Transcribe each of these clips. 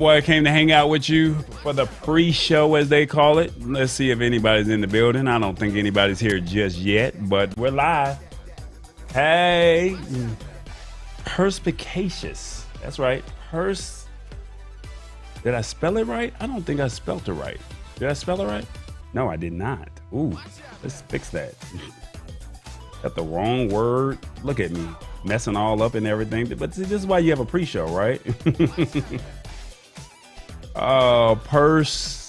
Boy, I came to hang out with you for the pre-show, as they call it. Let's see if anybody's in the building. I don't think anybody's here just yet, but we're live. Hey, perspicacious. That's right. Did I spell it right? I don't think I spelled it right. Did I spell it right? No, I did not. Ooh, let's fix that. Got the wrong word. Look at me messing all up and everything. But see, this is why you have a pre-show, right? Perspicacious.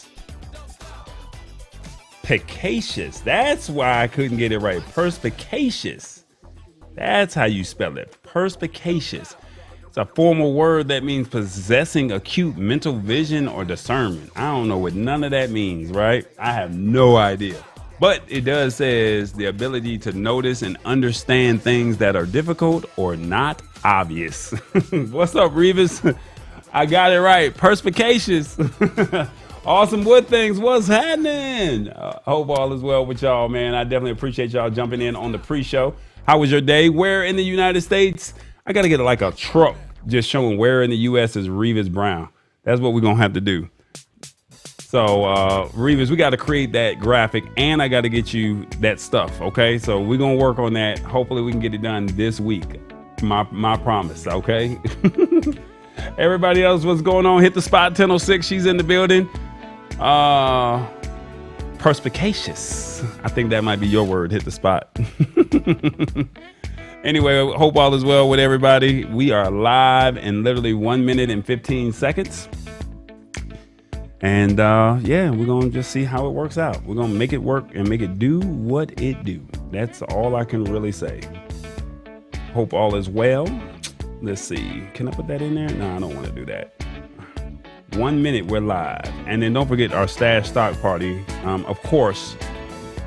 That's why I couldn't get it right. Perspicacious. That's how you spell it. Perspicacious. It's a formal word that means possessing acute mental vision or discernment. I don't know what none of that means, right? I have no idea. But it does says the ability to notice and understand things that are difficult or not obvious. What's up, Revis? I got it right. Perspicacious. Awesome Wood Things. What's happening? Hope all is well with y'all, man. I definitely appreciate y'all jumping in on the pre-show. How was your day? Where in the United States? I got to get like a truck just showing where in the U.S. is Revis Brown. That's what we're going to have to do. So, Revis, we got to create that graphic and I got to get you that stuff. Okay. So we're going to work on that. Hopefully we can get it done this week. My promise. Okay. Everybody else, what's going on? Hit the spot. 10:06. She's in the building. Perspicacious. I think that might be your word. Hit the spot. Anyway, hope all is well with everybody. We are live in literally 1 minute and 15 seconds. And yeah, we're going to just see how it works out. We're going to make it work and make it do what it do. That's all I can really say. Hope all is well. Let's see. Can I put that in there? No, I don't want to do that. 1 minute, we're live. And then don't forget our stash stock party. Of course,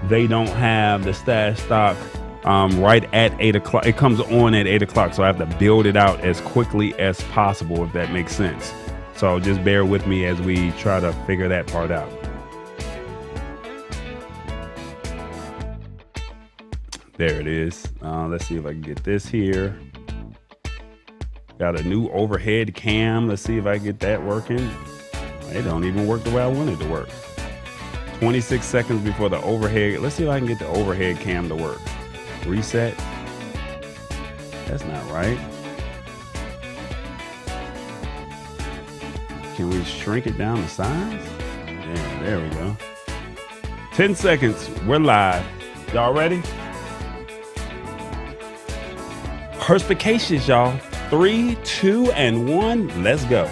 they don't have the stash stock right at 8 o'clock. It comes on at 8 o'clock. So I have to build it out as quickly as possible, if that makes sense. So just bear with me as we try to figure that part out. There it is. Let's see if I can get this here. Got a new overhead cam. Let's see if I get that working. It don't even work the way I want it to work. 26 seconds before the overhead. Let's see if I can get the overhead cam to work. Reset. That's not right. Can we shrink it down to size? Yeah, there we go. 10 seconds. We're live. Y'all ready? Perspicacious, y'all. 3, 2, and 1. Let's go.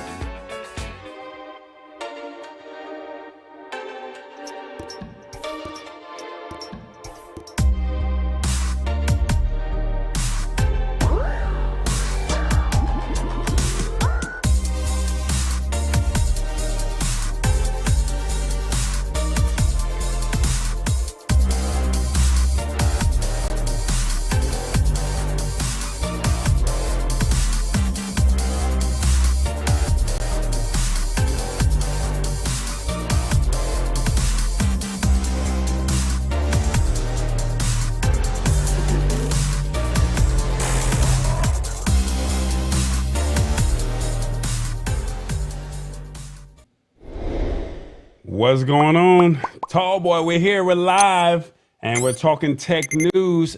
What's going on? Tall Boy, we're here, we're live, and we're talking tech news.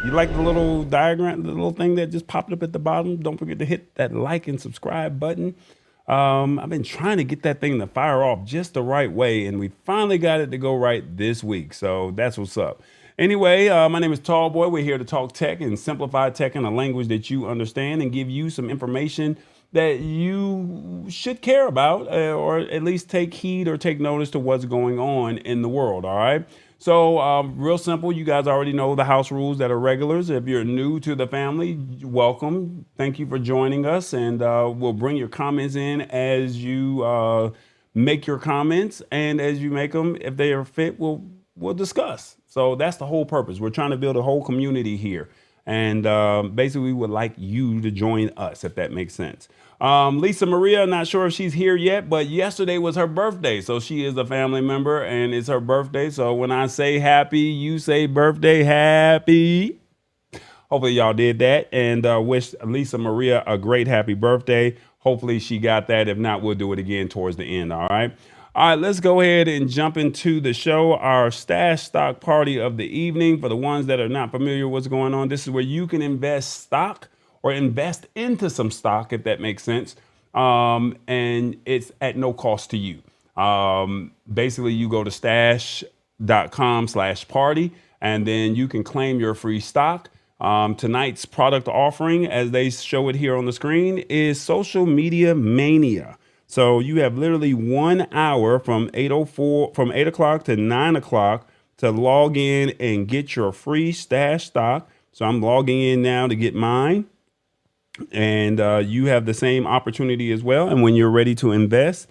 You like the little diagram, the little thing that just popped up at the bottom? Don't forget to hit that like and subscribe button. I've been trying to get that thing to fire off just the right way, and we finally got it to go right this week. So that's what's up. Anyway, my name is Tall Boy. We're here to talk tech and simplify tech in a language that you understand and give you some information that you should care about, or at least take heed or take notice to what's going on in the world. All right. So real simple. You guys already know the house rules that are regulars. If you're new to the family, welcome. Thank you for joining us. And we'll bring your comments in as you make your comments. And as you make them, if they are fit, we'll discuss. So that's the whole purpose. We're trying to build a whole community here. And basically, we would like you to join us, if that makes sense. Lisa Maria, not sure if she's here yet, but yesterday was her birthday. So she is a family member and it's her birthday. So when I say happy, you say birthday happy. Hopefully y'all did that and wish Lisa Maria a great happy birthday. hopefully she got that. If not, we'll do it again towards the end. All right. All right, let's go ahead and jump into the show, our stash stock party of the evening. For the ones that are not familiar with what's going on, this is where you can invest stock or invest into some stock, if that makes sense. And it's at no cost to you. Basically, you go to stash.com/party, and then you can claim your free stock. Tonight's product offering, as they show it here on the screen, is Social Media Mania. So you have literally 1 hour from 8 o'clock to 9 o'clock to log in and get your free stash stock. So I'm logging in now to get mine. And you have the same opportunity as well. And when you're ready to invest,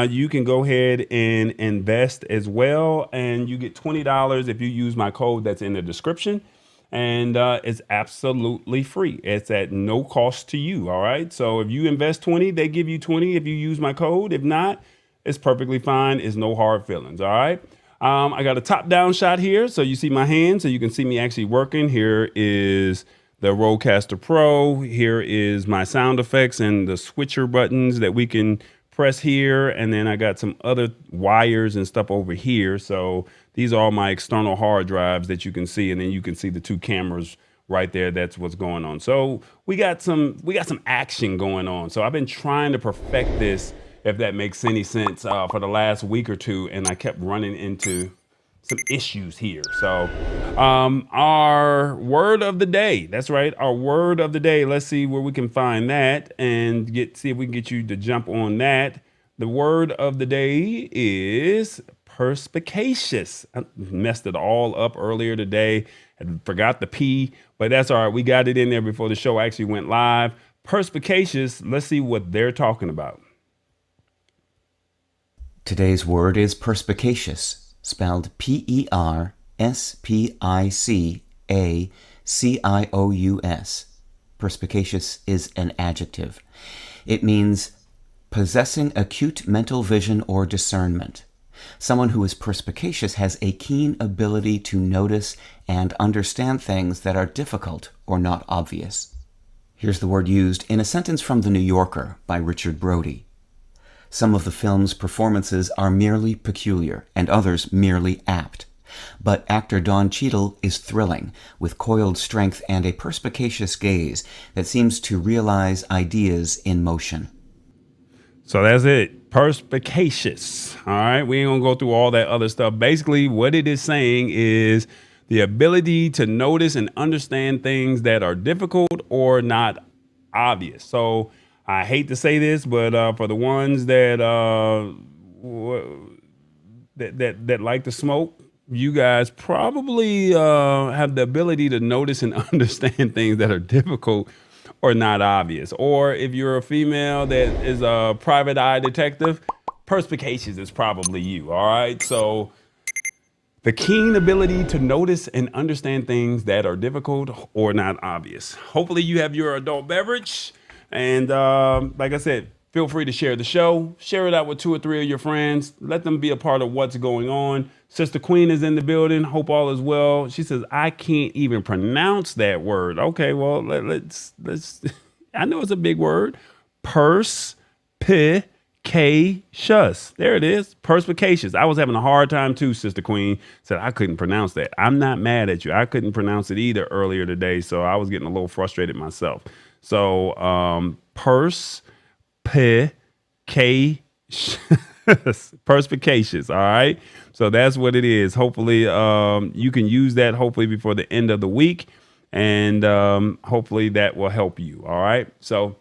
you can go ahead and invest as well. And you get $20 if you use my code that's in the description. And it's absolutely free. It's at no cost to you. All right. So if you invest 20, they give you 20 if you use my code. If not, it's perfectly fine. It's no hard feelings. All right. I got a top down shot here. So you see my hand, so you can see me actually working. Here is the Rodecaster Pro. Here is my sound effects and the switcher buttons that we can press here. And then I got some other wires and stuff over here. So these are all my external hard drives that you can see. And then you can see the two cameras right there. That's what's going on. So we got some action going on. So I've been trying to perfect this, if that makes any sense, for the last week or two. And I kept running into some issues here. So our word of the day, that's right, our word of the day. Let's see where we can find that and see if we can get you to jump on that. The word of the day is perspicacious. I messed it all up earlier today and forgot the P, but that's all right. We got it in there before the show actually went live. Perspicacious. Let's see what they're talking about. Today's word is perspicacious, spelled Perspicacious. Perspicacious is an adjective. It means possessing acute mental vision or discernment. Someone who is perspicacious has a keen ability to notice and understand things that are difficult or not obvious. Here's the word used in a sentence from The New Yorker by Richard Brody. Some of the film's performances are merely peculiar and others merely apt. But actor Don Cheadle is thrilling, with coiled strength and a perspicacious gaze that seems to realize ideas in motion. So that's it. Perspicacious. All right. We ain't going to go through all that other stuff. Basically, what it is saying is the ability to notice and understand things that are difficult or not obvious. So I hate to say this, but for the ones that that like to smoke, you guys probably have the ability to notice and understand things that are difficult or not obvious. Or if you're a female that is a private eye detective, perspicacious is probably you. All right. So the keen ability to notice and understand things that are difficult or not obvious. Hopefully you have your adult beverage. And like I said, feel free to share the show. Share it out with 2 or 3 of your friends. Let them be a part of what's going on. Sister Queen is in the building. Hope all is well. She says, I can't even pronounce that word. Okay, well, let's I know it's a big word. Perspicacious. There it is. Perspicacious. I was having a hard time too, Sister Queen. Said I couldn't pronounce that. I'm not mad at you. I couldn't pronounce it either earlier today, so I was getting a little frustrated myself. So perspicacious. All right. So that's what it is. Hopefully you can use that hopefully before the end of the week. And hopefully that will help you. All right. So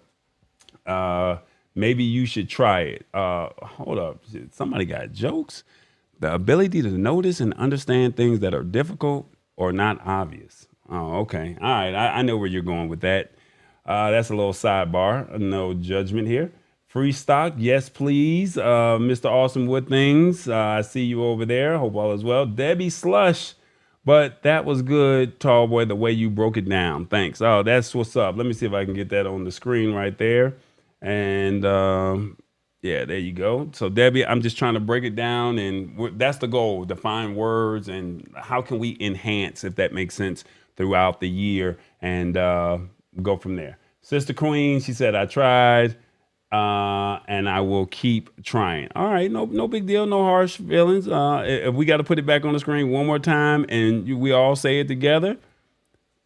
maybe you should try it. Hold up. Somebody got jokes. The ability to notice and understand things that are difficult or not obvious. Oh, okay. All right. I know where you're going with that. That's a little sidebar. No judgment here. Free stock, yes, please. Mr. Awesome Wood Things, I see you over there. Hope all is well. Debbie Slush, but that was good, Tall Boy, the way you broke it down. Thanks. Oh, that's what's up. Let me see if I can get that on the screen right there. And yeah, there you go. So Debbie, I'm just trying to break it down, and that's the goal: define words and how can we enhance, if that makes sense, throughout the year, and go from there. Sister Queen, she said, I tried. and I will keep trying. All right, no big deal, no harsh feelings. If we got to put it back on the screen one more time, and we all say it together,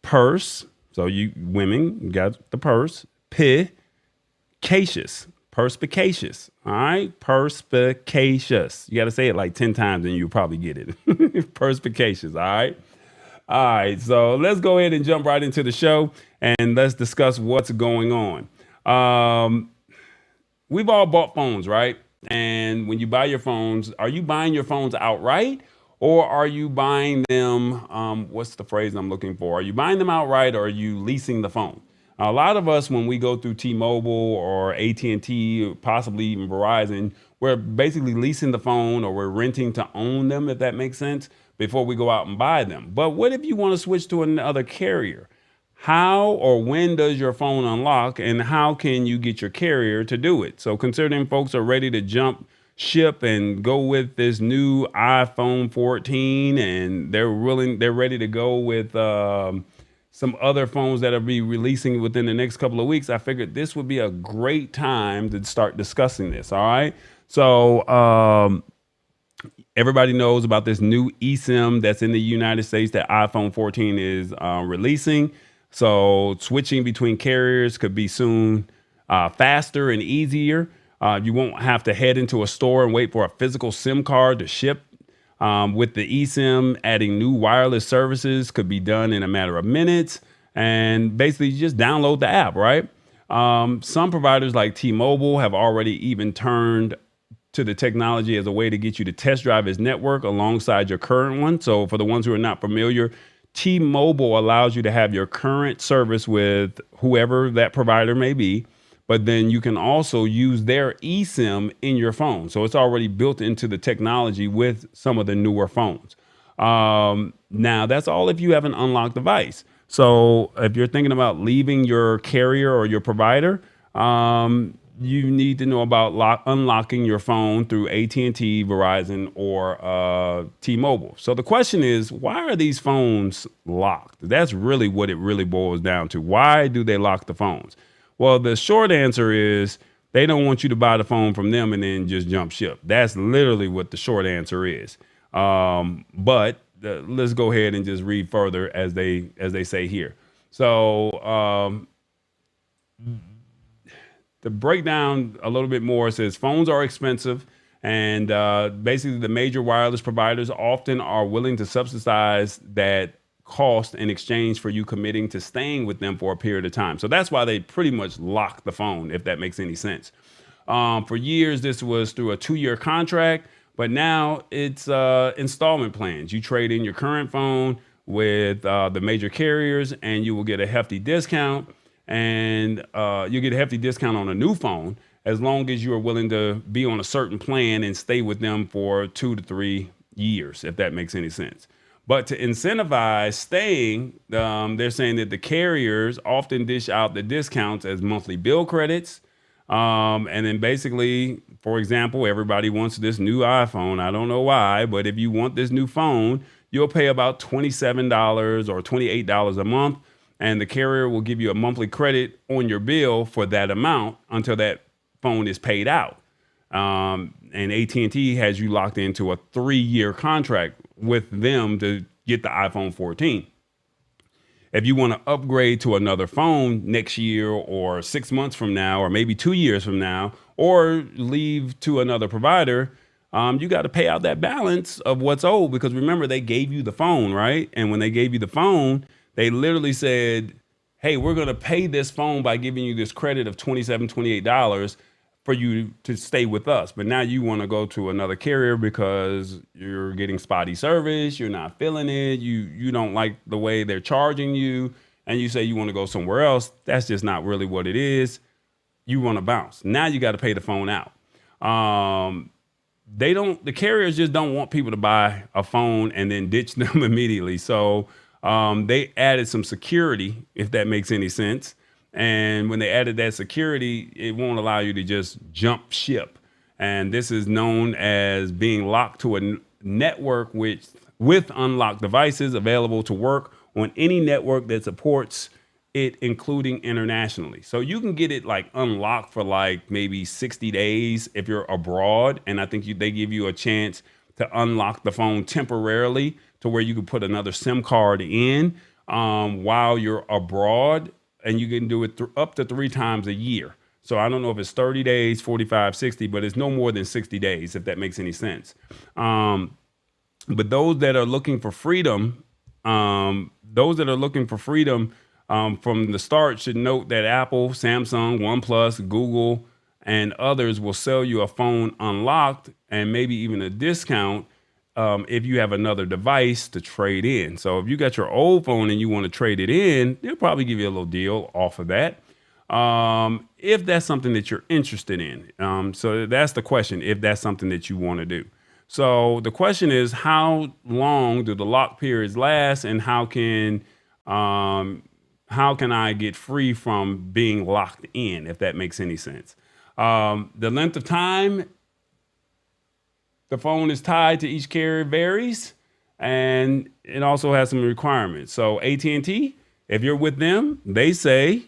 purse. So you women, you got the purse. Perspicacious. Perspicacious. All right, perspicacious. You got to say it like 10 times, and you'll probably get it. Perspicacious. All right. All right, so let's go ahead and jump right into the show, and let's discuss what's going on. We've all bought phones, right? And when you buy your phones, are you buying your phones outright, or are you buying them? What's the phrase I'm looking for? Are you buying them outright, or are you leasing the phone? A lot of us, when we go through T-Mobile or AT&T, possibly even Verizon, we're basically leasing the phone, or we're renting to own them, if that makes sense, before we go out and buy them. But what if you want to switch to another carrier? How or when does your phone unlock, and how can you get your carrier to do it? So considering folks are ready to jump ship and go with this new iPhone 14, and they're ready to go with some other phones that'll be releasing within the next couple of weeks, I figured this would be a great time to start discussing this. All right. So everybody knows about this new eSIM that's in the United States that iPhone 14 is releasing. So switching between carriers could be soon faster and easier. You won't have to head into a store and wait for a physical SIM card to ship. With the eSIM, adding new wireless services could be done in a matter of minutes. And basically, you just download the app, right? Some providers like T-Mobile have already even turned to the technology as a way to get you to test drive its network alongside your current one. So for the ones who are not familiar, T-Mobile allows you to have your current service with whoever that provider may be, but then you can also use their eSIM in your phone. So it's already built into the technology with some of the newer phones. Now, that's all if you have an unlocked device. So if you're thinking about leaving your carrier or your provider, you need to know about unlocking your phone through AT&T, Verizon, or T-Mobile. So the question is, why are these phones locked? That's really what it really boils down to. Why do they lock the phones? Well, the short answer is they don't want you to buy the phone from them and then just jump ship. That's literally what the short answer is. But let's go ahead and just read further as they say here. So to break down a little bit more, it says phones are expensive, and basically the major wireless providers often are willing to subsidize that cost in exchange for you committing to staying with them for a period of time. So that's why they pretty much lock the phone, if that makes any sense. For years, this was through a 2-year contract, but now it's installment plans. You trade in your current phone with the major carriers, and you will get a hefty discount. And you get a hefty discount on a new phone as long as you are willing to be on a certain plan and stay with them for 2 to 3 years, if that makes any sense. But to incentivize staying, they're saying that the carriers often dish out the discounts as monthly bill credits. And then basically, for example, everybody wants this new iPhone. I don't know why, but if you want this new phone, you'll pay about $27 or $28 a month. And the carrier will give you a monthly credit on your bill for that amount until that phone is paid out. And AT&T has you locked into a 3-year contract with them to get the iPhone 14. If you want to upgrade to another phone next year or 6 months from now, or maybe 2 years from now, or leave to another provider, you got to pay out that balance of what's owed, because remember, they gave you the phone, right? And when they gave you the phone, they literally said, hey, we're going to pay this phone by giving you this credit of $27, $28 for you to stay with us. But now you want to go to another carrier because you're getting spotty service. You're not feeling it. You don't like the way they're charging you. And you say you want to go somewhere else. That's just not really what it is. You want to bounce. Now you got to pay the phone out. The carriers just don't want people to buy a phone and then ditch them immediately. So they added some security, if that makes any sense. And when they added that security, it won't allow you to just jump ship. And this is known as being locked to a network with unlocked devices available to work on any network that supports it including internationally. So you can get it like unlocked for like maybe 60 days if you're abroad. And I think they give you a chance to unlock the phone temporarily to where you can put another SIM card in while you're abroad. And you can do it up to 3 times a year. So I don't know if it's 30 days, 45, 60, but it's no more than 60 days, if that makes any sense. But those that are looking for freedom, from the start should note that Apple, Samsung, OnePlus, Google, and others will sell you a phone unlocked and maybe even a discount if you have another device to trade in. So if you got your old phone and you want to trade it in, they'll probably give you a little deal off of that. If that's something that you're interested in. So that's the question, if that's something that you want to do. So the question is, how long do the lock periods last, and how can I get free from being locked in, if that makes any sense? The length of time the phone is tied to each carrier varies, and it also has some requirements. So AT&T, if you're with them, they say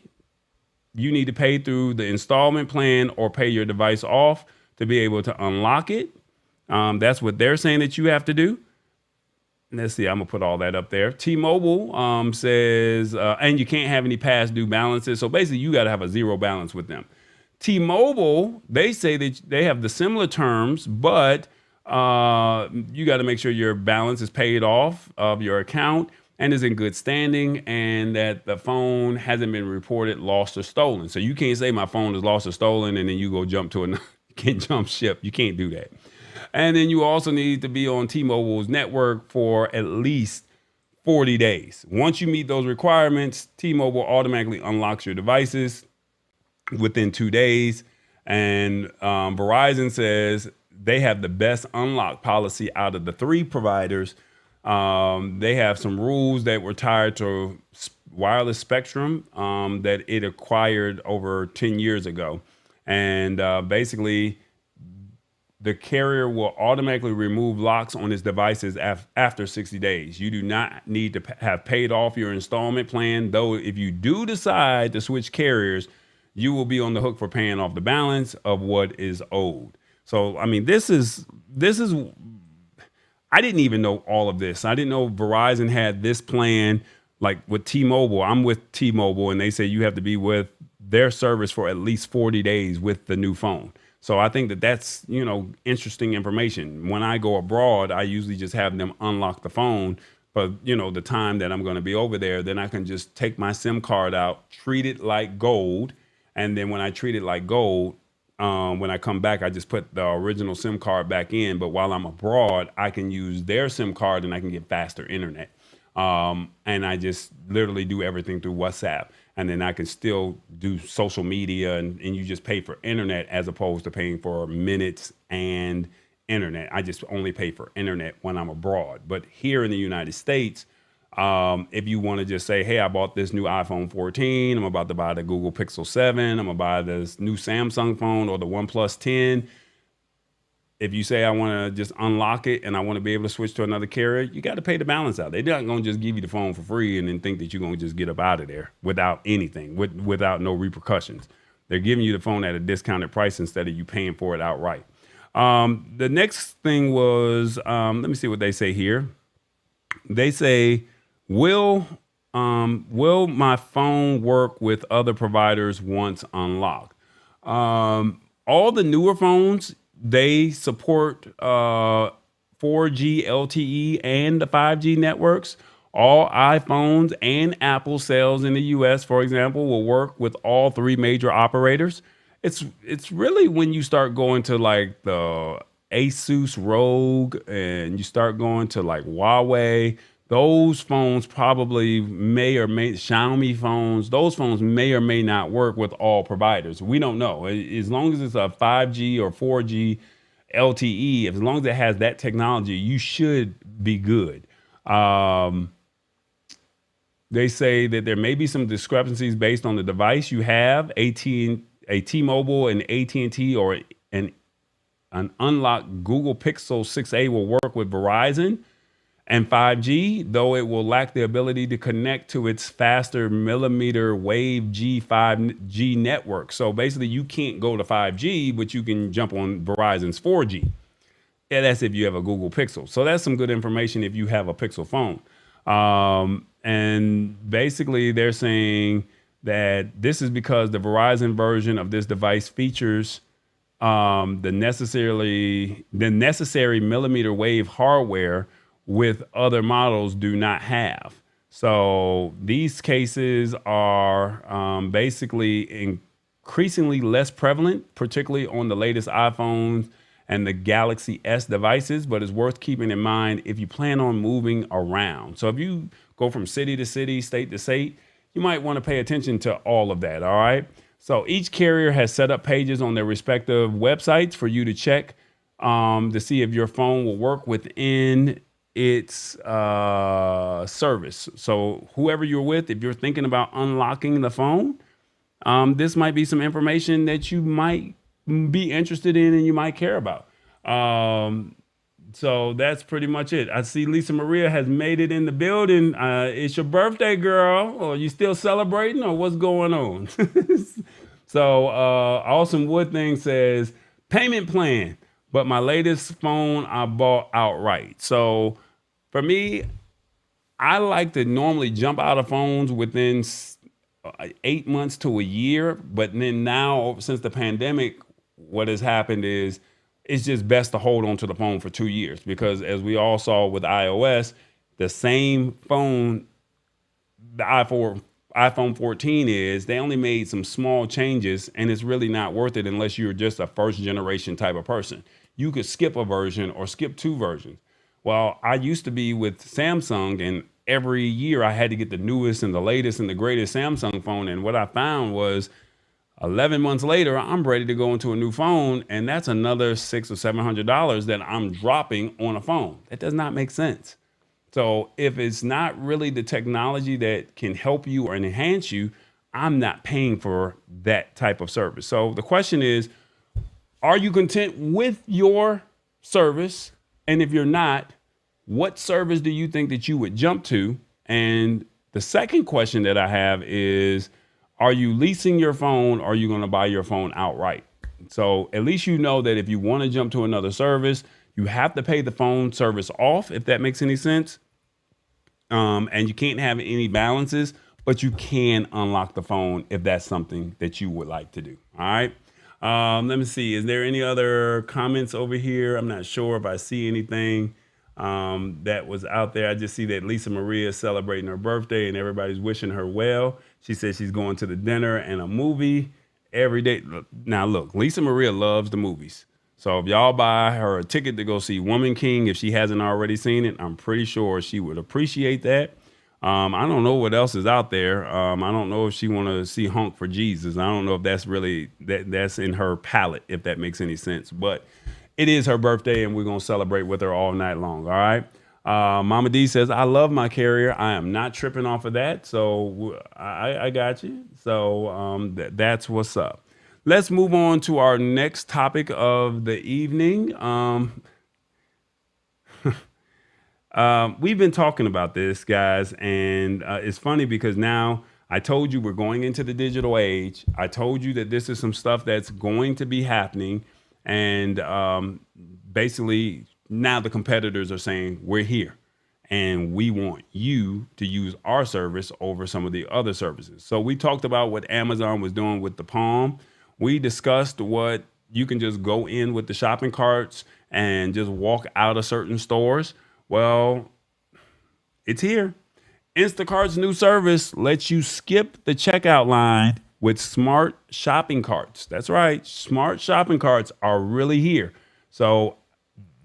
you need to pay through the installment plan or pay your device off to be able to unlock it. That's what they're saying that you have to do. Let's see, I'm gonna put all that up there. T-Mobile says, and you can't have any past due balances. So basically you gotta have a zero balance with them. T-Mobile, they say that they have the similar terms, but you gotta make sure your balance is paid off of your account and is in good standing, and that the phone hasn't been reported lost or stolen. So you can't say my phone is lost or stolen and then you go jump to another, can't jump ship. You can't do that. And then you also need to be on T-Mobile's network for at least 40 days. Once you meet those requirements, T-Mobile automatically unlocks your devices within 2 days. And Verizon says they have the best unlock policy out of the 3 providers. They have some rules that were tied to wireless spectrum that it acquired over 10 years ago. And basically, the carrier will automatically remove locks on its devices after 60 days. You do not need to have paid off your installment plan, though if you do decide to switch carriers, you will be on the hook for paying off the balance of what is owed. So, I mean, this is I didn't even know all of this. I didn't know Verizon had this plan, like with T-Mobile. I'm with T-Mobile, and they say you have to be with their service for at least 40 days with the new phone. So I think that that's, interesting information. When I go abroad, I usually just have them unlock the phone for, the time that I'm going to be over there. Then I can just take my SIM card out, treat it like gold. And then when I treat it like gold, when I come back, I just put the original SIM card back in. But while I'm abroad, I can use their SIM card and I can get faster internet. And I just literally do everything through WhatsApp. And then I can still do social media, and you just pay for internet as opposed to paying for minutes and internet. I just only pay for internet when I'm abroad. But here in the United States, if you want to just say, hey, I bought this new iPhone 14, I'm about to buy the Google Pixel 7, I'm going to buy this new Samsung phone or the OnePlus 10. If you say I want to just unlock it and I want to be able to switch to another carrier, you got to pay the balance out. They're not going to just give you the phone for free and then think that you're going to just get up out of there without anything, without no repercussions. They're giving you the phone at a discounted price instead of you paying for it outright. The next thing was, let me see what they say here. They say, will my phone work with other providers once unlocked? All the newer phones, they support 4G LTE and the 5G networks. All iPhones and Apple sales in the US, for example, will work with all 3 major operators. It's really when you start going to like the Asus ROG and you start going to like Huawei, those phones probably Xiaomi phones, those phones may or may not work with all providers. We don't know. As long as it's a 5G or 4G LTE, as long as it has that technology, you should be good. They say that there may be some discrepancies based on the device you have. A T-Mobile and AT&T or an unlocked Google Pixel 6a will work with Verizon, And 5G, though it will lack the ability to connect to its faster millimeter wave G5G network. So basically, you can't go to 5G, but you can jump on Verizon's 4G. Yeah, that's if you have a Google Pixel. So that's some good information if you have a Pixel phone. And basically, they're saying that this is because the Verizon version of this device features the necessary millimeter wave hardware with other models do not have. So these cases are basically increasingly less prevalent, particularly on the latest iPhones and the Galaxy S devices, but it's worth keeping in mind if you plan on moving around. So if you go from city to city, state to state, you might want to pay attention to all of that, all right? So each carrier has set up pages on their respective websites for you to check to see if your phone will work within its service. So whoever you're with, if you're thinking about unlocking the phone, this might be some information that you might be interested in and you might care about. So that's pretty much it. I see Lisa Maria has made it in the building. It's your birthday, girl. Or you still celebrating, or what's going on? So Awesome Wood Thing says, payment plan, but my latest phone I bought outright. So for me, I like to normally jump out of phones within 8 months to a year. But then now, since the pandemic, what has happened is it's just best to hold on to the phone for 2 years, because as we all saw with iOS, the same phone, the iPhone 14 is, they only made some small changes, and it's really not worth it unless you're just a first generation type of person. You could skip a version or skip 2 versions. Well, I used to be with Samsung, and every year I had to get the newest and the latest and the greatest Samsung phone. And what I found was 11 months later, I'm ready to go into a new phone, and that's another $600 or $700 that I'm dropping on a phone. That does not make sense. So if it's not really the technology that can help you or enhance you, I'm not paying for that type of service. So the question is, are you content with your service? And if you're not, what service do you think that you would jump to? And the second question that I have is, are you leasing your phone, or are you going to buy your phone outright? So at least you know that if you want to jump to another service, you have to pay the phone service off, if that makes any sense. And you can't have any balances, but you can unlock the phone if that's something that you would like to do. All right. Let me see. Is there any other comments over here? I'm not sure if I see anything that was out there. I just see that Lisa Maria is celebrating her birthday and everybody's wishing her well. She says she's going to the dinner and a movie every day. Now, look, Lisa Maria loves the movies. So if y'all buy her a ticket to go see Woman King, if she hasn't already seen it, I'm pretty sure she would appreciate that. I don't know what else is out there. I don't know if she want to see Honk for Jesus. I don't know if that's really that's in her palate, if that makes any sense. But it is her birthday, and we're going to celebrate with her all night long. All right. Mama D says, I love my carrier. I am not tripping off of that. So I got you. So that's what's up. Let's move on to our next topic of the evening. We've been talking about this, guys, and it's funny because now I told you we're going into the digital age. I told you that this is some stuff that's going to be happening. And basically, now the competitors are saying, we're here and we want you to use our service over some of the other services. So we talked about what Amazon was doing with the Palm. We discussed what you can just go in with the shopping carts and just walk out of certain stores. Well, it's here. Instacart's new service lets you skip the checkout line with smart shopping carts. That's right. Smart shopping carts are really here. So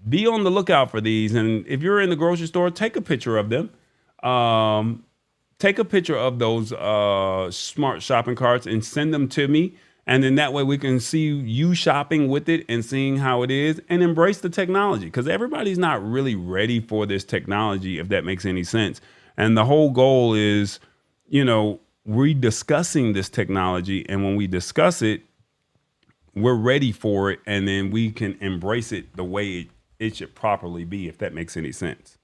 be on the lookout for these. And if you're in the grocery store, take a picture of them. Take a picture of those smart shopping carts and send them to me. And then that way we can see you shopping with it and seeing how it is, and embrace the technology, because everybody's not really ready for this technology, if that makes any sense. And the whole goal is, we're discussing this technology. And when we discuss it, we're ready for it. And then we can embrace it the way it should properly be, if that makes any sense.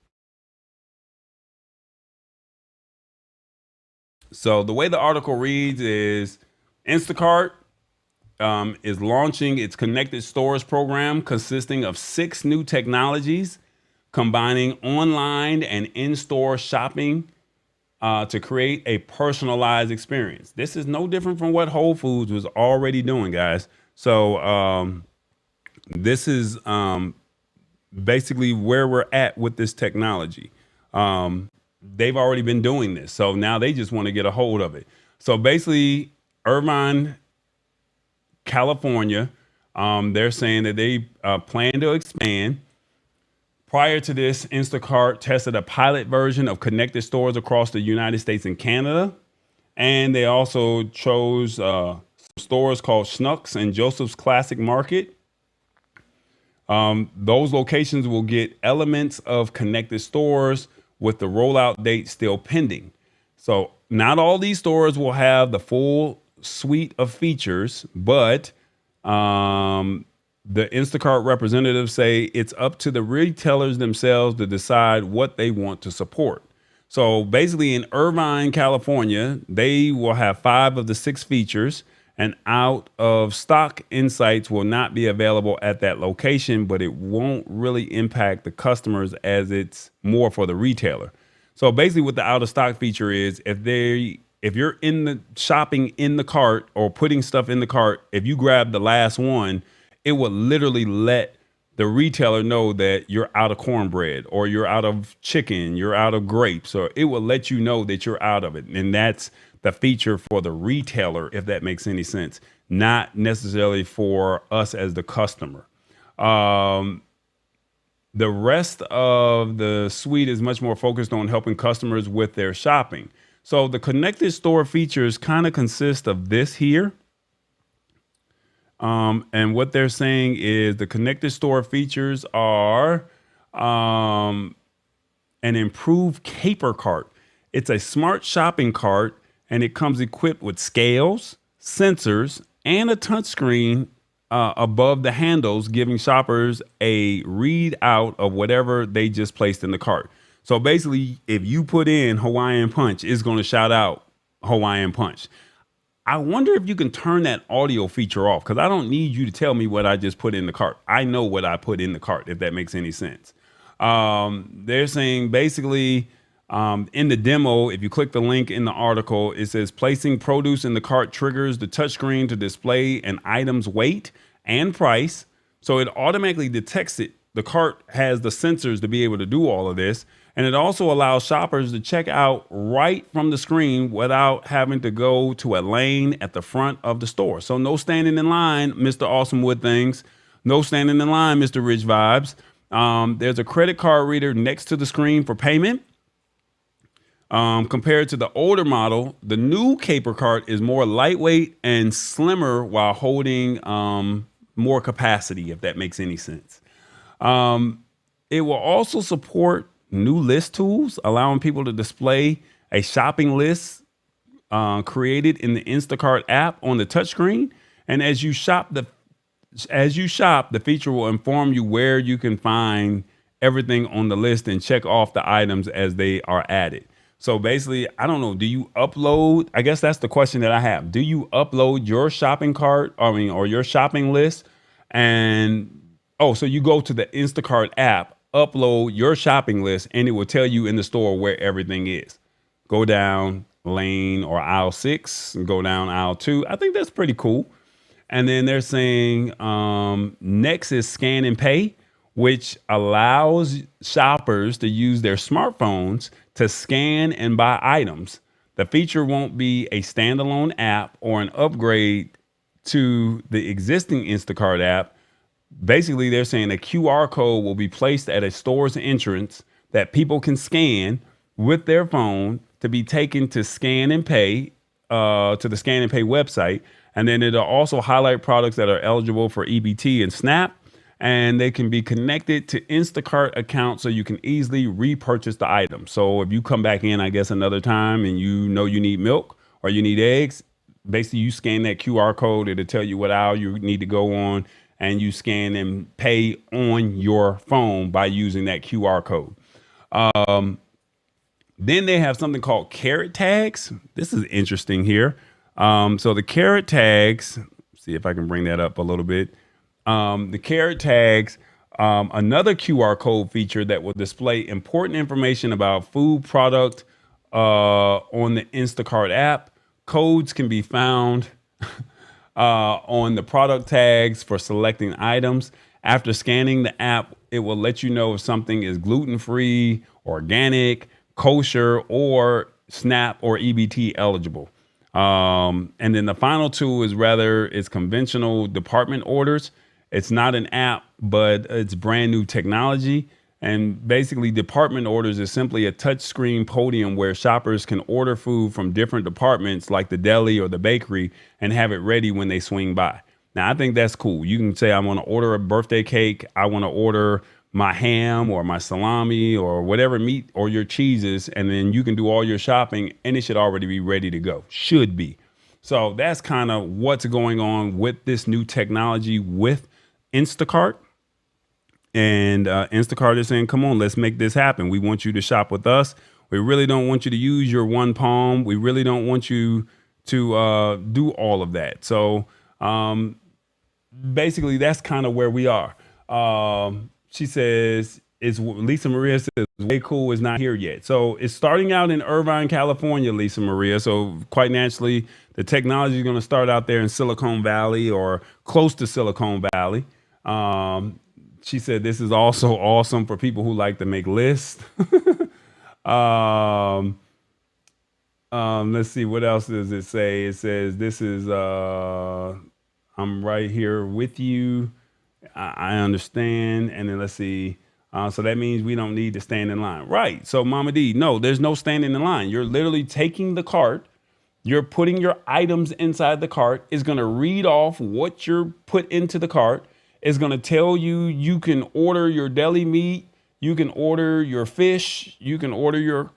So the way the article reads is Instacart is launching its connected stores program consisting of 6 new technologies combining online and in-store shopping to create a personalized experience. This is no different from what Whole Foods was already doing, guys. So this is basically where we're at with this technology. They've already been doing this, so now they just want to get a hold of it. So basically, Irvine, California, they're saying that they plan to expand. Prior to this, Instacart tested a pilot version of connected stores across the United States and Canada. And they also chose some stores called Schnucks and Joseph's Classic Market. Those locations will get elements of connected stores with the rollout date still pending. So not all these stores will have the full suite of features, but the Instacart representatives say it's up to the retailers themselves to decide what they want to support. So basically in Irvine, California, they will have 5 of the 6 features, and out of stock insights will not be available at that location, but it won't really impact the customers as it's more for the retailer. So basically what the out of stock feature is, if you're in the shopping in the cart or putting stuff in the cart, if you grab the last one, it will literally let the retailer know that you're out of cornbread or you're out of chicken, you're out of grapes, or it will let you know that you're out of it. And that's the feature for the retailer, if that makes any sense, not necessarily for us as the customer. The rest of the suite is much more focused on helping customers with their shopping. So the connected store features kind of consist of this here. And what they're saying is the connected store features are an improved caper cart. It's a smart shopping cart, and it comes equipped with scales, sensors, and a touchscreen above the handles, giving shoppers a readout of whatever they just placed in the cart. So basically, if you put in Hawaiian Punch, it's going to shout out Hawaiian Punch. I wonder if you can turn that audio feature off, because I don't need you to tell me what I just put in the cart. I know what I put in the cart, if that makes any sense. They're saying basically in the demo, if you click the link in the article, it says placing produce in the cart triggers the touchscreen to display an item's weight and price. So it automatically detects it. The cart has the sensors to be able to do all of this. And it also allows shoppers to check out right from the screen without having to go to a lane at the front of the store. So no standing in line, Mr. Awesome Wood Things. No standing in line, Mr. Rich Vibes. There's a credit card reader next to the screen for payment. Compared to the older model, the new caper cart is more lightweight and slimmer while holding more capacity, if that makes any sense. It will also support new list tools, allowing people to display a shopping list created in the Instacart app on the touchscreen. And as you shop, the feature will inform you where you can find everything on the list and check off the items as they are added. So basically, I don't know, do you upload? I guess that's the question that I have. Do you upload your shopping cart, or your shopping list? And so you go to the Instacart app, upload your shopping list, and it will tell you in the store where everything is. Go down lane or aisle 6 and go down aisle 2. I think that's pretty cool. And then they're saying next is scan and pay, which allows shoppers to use their smartphones to scan and buy items. The feature won't be a standalone app or an upgrade to the existing Instacart app. Basically, they're saying a QR code will be placed at a store's entrance that people can scan with their phone to be taken to scan and pay, to the scan and pay website. And then it'll also highlight products that are eligible for EBT and SNAP, and they can be connected to Instacart accounts so you can easily repurchase the item. So if you come back in, I guess, another time and you know you need milk or you need eggs, basically you scan that QR code, it'll tell you what aisle you need to go on, and you scan and pay on your phone by using that QR code. Then they have something called carrot tags. This is interesting here. So the carrot tags, see if I can bring that up a little bit. The carrot tags, another QR code feature that will display important information about food product on the Instacart app. Codes can be found on the product tags for selecting items. After scanning the app, it will let you know if something is gluten-free, organic, kosher, or SNAP or EBT eligible. And then the final tool is it's conventional department orders. It's not an app, but it's brand new technology. And basically, department orders is simply a touchscreen podium where shoppers can order food from different departments like the deli or the bakery and have it ready when they swing by. Now, I think that's cool. You can say, I want to order a birthday cake. I want to order my ham or my salami or whatever meat or your cheeses. And then you can do all your shopping and it should already be ready to go. Should be. So that's kind of what's going on with this new technology with Instacart. And Instacart is saying, come on, let's make this happen. We want you to shop with us. We really don't want you to use your one palm. We really don't want you to do all of that. So basically, that's kind of where we are. She says, Lisa Maria says, way cool is not here yet. So it's starting out in Irvine, California, Lisa Maria. So quite naturally, the technology is going to start out there in Silicon Valley or close to Silicon Valley. She said this is also awesome for people who like to make lists. Let's see, what else does it say? It says this is I'm right here with you. I understand. And then let's see. So that means we don't need to stand in line. Right. So Mama D, no, there's no standing in line. You're literally taking the cart. You're putting your items inside the cart. It's going to read off what you're put into the cart. It's going to tell you, you can order your deli meat. You can order your fish. You can order your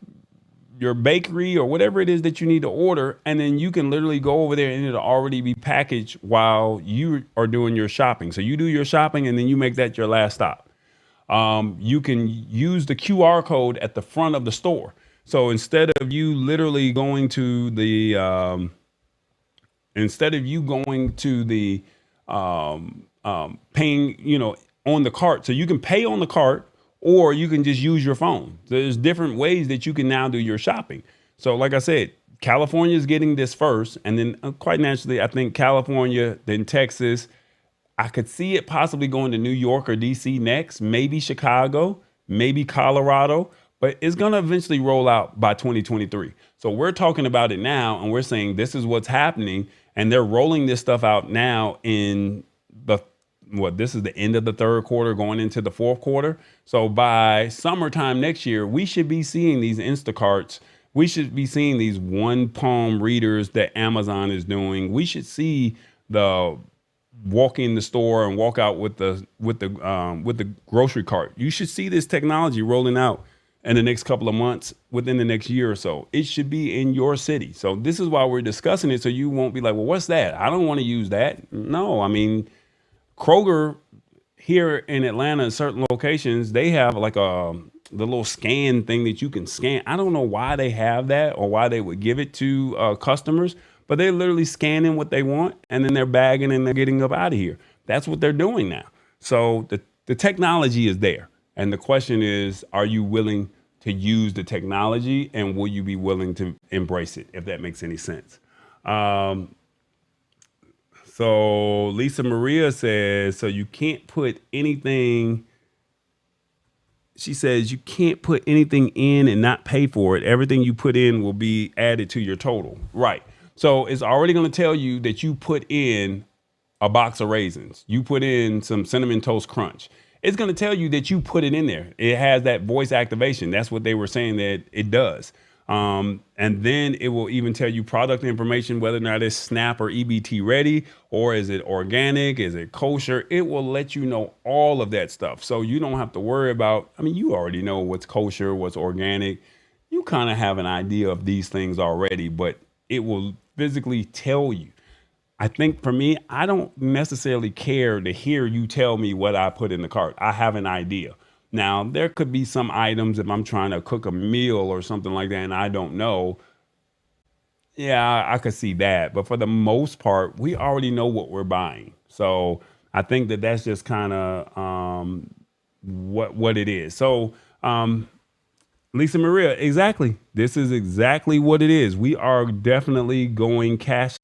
bakery or whatever it is that you need to order. And then you can literally go over there and it'll already be packaged while you are doing your shopping. So you do your shopping and then you make that your last stop. You can use the QR code at the front of the store. So instead of you literally going to the, paying, on the cart. So you can pay on the cart or you can just use your phone. There's different ways that you can now do your shopping. So like I said, California is getting this first. And then quite naturally, I think California, then Texas. I could see it possibly going to New York or DC next, maybe Chicago, maybe Colorado, but it's going to eventually roll out by 2023. So we're talking about it now and we're saying this is what's happening. And they're rolling this stuff out now in this is the end of the third quarter going into the fourth quarter. So by summertime next year, we should be seeing these Instacarts. We should be seeing these one palm readers that Amazon is doing. We should see the walk in the store and walk out with the grocery cart. You should see this technology rolling out in the next couple of months, within the next year or so. It should be in your city. So this is why we're discussing it. So you won't be like, well, what's that? I don't want to use that. No, I mean, Kroger here in Atlanta, in certain locations, they have like the little scan thing that you can scan. I don't know why they have that or why they would give it to customers, but they're literally scanning what they want and then they're bagging and they're getting up out of here. That's what they're doing now. So the technology is there. And the question is, are you willing to use the technology and will you be willing to embrace it, if that makes any sense? So Lisa Maria says, so you can't put anything. She says you can't put anything in and not pay for it. Everything you put in will be added to your total. Right. So it's already going to tell you that you put in a box of raisins. You put in some Cinnamon Toast Crunch. It's going to tell you that you put it in there. It has that voice activation. That's what they were saying that it does. And then it will even tell you product information, whether or not it's SNAP or EBT ready, or is it organic? Is it kosher? It will let you know all of that stuff. So you don't have to worry about, you already know what's kosher, what's organic. You kind of have an idea of these things already, but it will physically tell you. I think for me, I don't necessarily care to hear you tell me what I put in the cart. I have an idea. Now, there could be some items if I'm trying to cook a meal or something like that and I don't know. Yeah, I could see that. But for the most part, we already know what we're buying. So I think that that's just kind of what it is. So Lisa Maria, exactly. This is exactly what it is. We are definitely going cash.